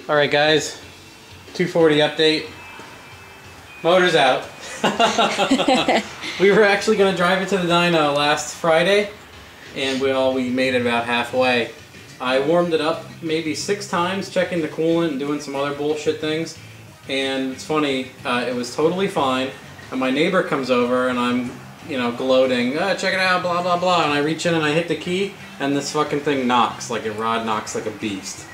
Alright guys, 240 update. Motor's out. We were actually going to drive it to the dyno last Friday, and we made it about halfway. I warmed it up maybe 6 times, checking the coolant and doing some other bullshit things. And it's funny, it was totally fine. And my neighbor comes over and I'm, gloating, check it out, blah, blah, blah. And I reach in and I hit the key and this fucking thing knocks, like a rod knocks like a beast.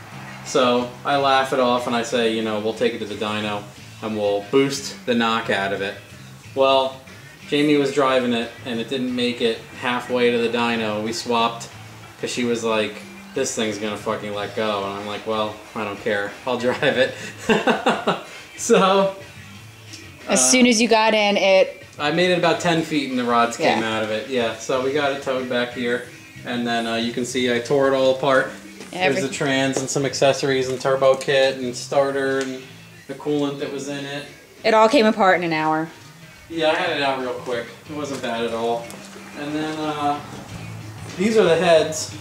So I laugh it off and I say, we'll take it to the dyno and we'll boost the knock out of it. Well, Jamie was driving it and it didn't make it halfway to the dyno. We swapped because she was like, this thing's gonna fucking let go. And I'm like, well, I don't care. I'll drive it. So as soon as you got in, I made it about 10 feet and the rods came out of it. Yeah, so we got it towed back here. And then you can see I tore it all apart. There's the trans and some accessories and turbo kit and starter and the coolant that was in it. It all came apart in an hour. Yeah, I had it out real quick. It wasn't bad at all. And then these are the heads.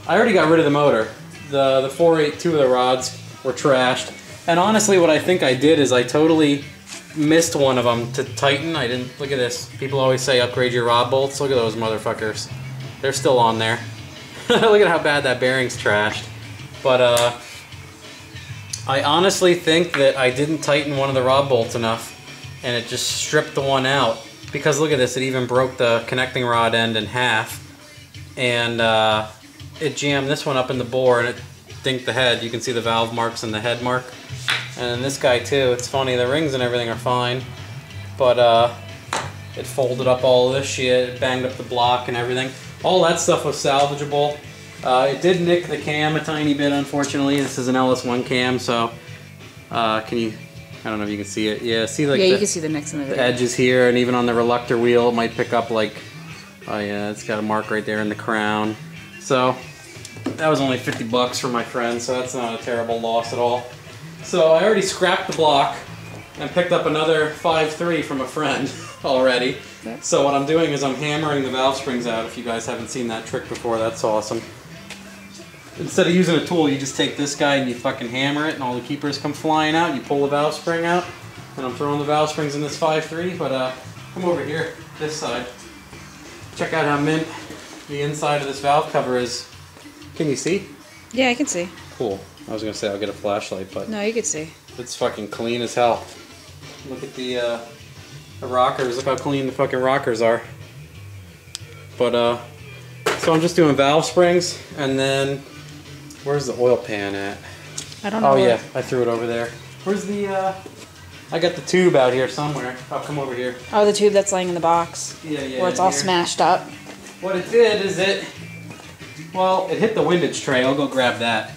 I already got rid of the motor. The 482 of the rods were trashed. And honestly, what I think I did is I totally missed one of them to tighten. I didn't, look at this. People always say upgrade your rod bolts. Look at those motherfuckers. They're still on there. Look at how bad that bearing's trashed. But I honestly think that I didn't tighten one of the rod bolts enough and it just stripped the one out. Because look at this, it even broke the connecting rod end in half. And it jammed this one up in the bore and it dinked the head. You can see the valve marks and the head mark. And this guy too, it's funny, the rings and everything are fine. But it folded up all of this shit, it banged up the block and everything. All that stuff was salvageable. It did nick the cam a tiny bit, unfortunately. This is an LS1 cam, so can you, I don't know if you can see it. Yeah, see like you can see the nicks in the edges here, and even on the reluctor wheel, it might pick up like, oh yeah, it's got a mark right there in the crown. So that was only 50 bucks for my friend, so that's not a terrible loss at all. So I already scrapped the block and picked up another 5.3 from a friend already. So what I'm doing is I'm hammering the valve springs out. If you guys haven't seen that trick before, that's awesome. Instead of using a tool, you just take this guy and you fucking hammer it and all the keepers come flying out. You pull the valve spring out, and I'm throwing the valve springs in this 5.3, but come over here, this side. Check out how mint the inside of this valve cover is. Can you see? Yeah, I can see. Cool. I was gonna say I'll get a flashlight, but no, you can see. It's fucking clean as hell. Look at the rockers. Look how clean the fucking rockers are. But so I'm just doing valve springs, and then where's the oil pan at? I don't know. Oh yeah, I threw it over there. Where's the? I got the tube out here somewhere. I'll come over here. Oh, the tube that's laying in the box. Yeah. Where it's all smashed up. What it did is it hit the windage tray. I'll go grab that.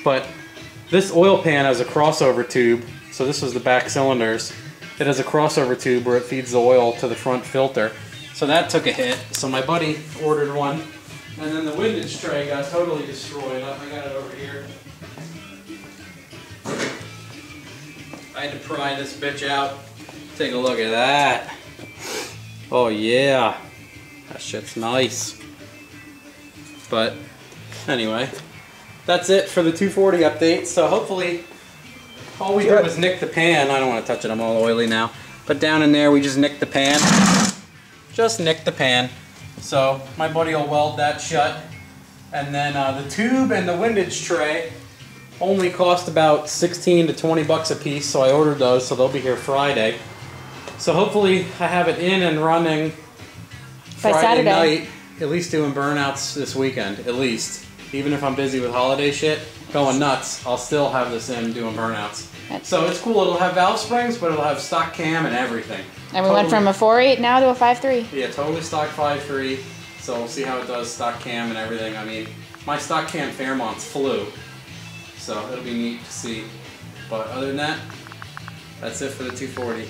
But this oil pan has a crossover tube. So this was the back cylinders. It has a crossover tube where it feeds the oil to the front filter. So that took a hit. So my buddy ordered one. And then the windage tray got totally destroyed. I got it over here. I had to pry this bitch out. Take a look at that. Oh yeah. That shit's nice. But anyway, that's it for the 240 update. So hopefully all we did was nick the pan. I don't want to touch it, I'm all oily now. But down in there we just nicked the pan. Just nicked the pan. So my buddy will weld that shut. And then the tube and the windage tray only cost about 16 to 20 bucks a piece. So I ordered those, so they'll be here Friday. So hopefully I have it in and running by Friday Saturday night. At least doing burnouts this weekend, at least. Even if I'm busy with holiday shit, going nuts, I'll still have this in doing burnouts. So it's cool, it'll have valve springs, but it'll have stock cam and everything. And we went from a 4.8 now to a 5.3. Yeah, totally stock 5.3. So we'll see how it does stock cam and everything. I mean, my stock cam Fairmont's flew. So it'll be neat to see. But other than that, that's it for the 240.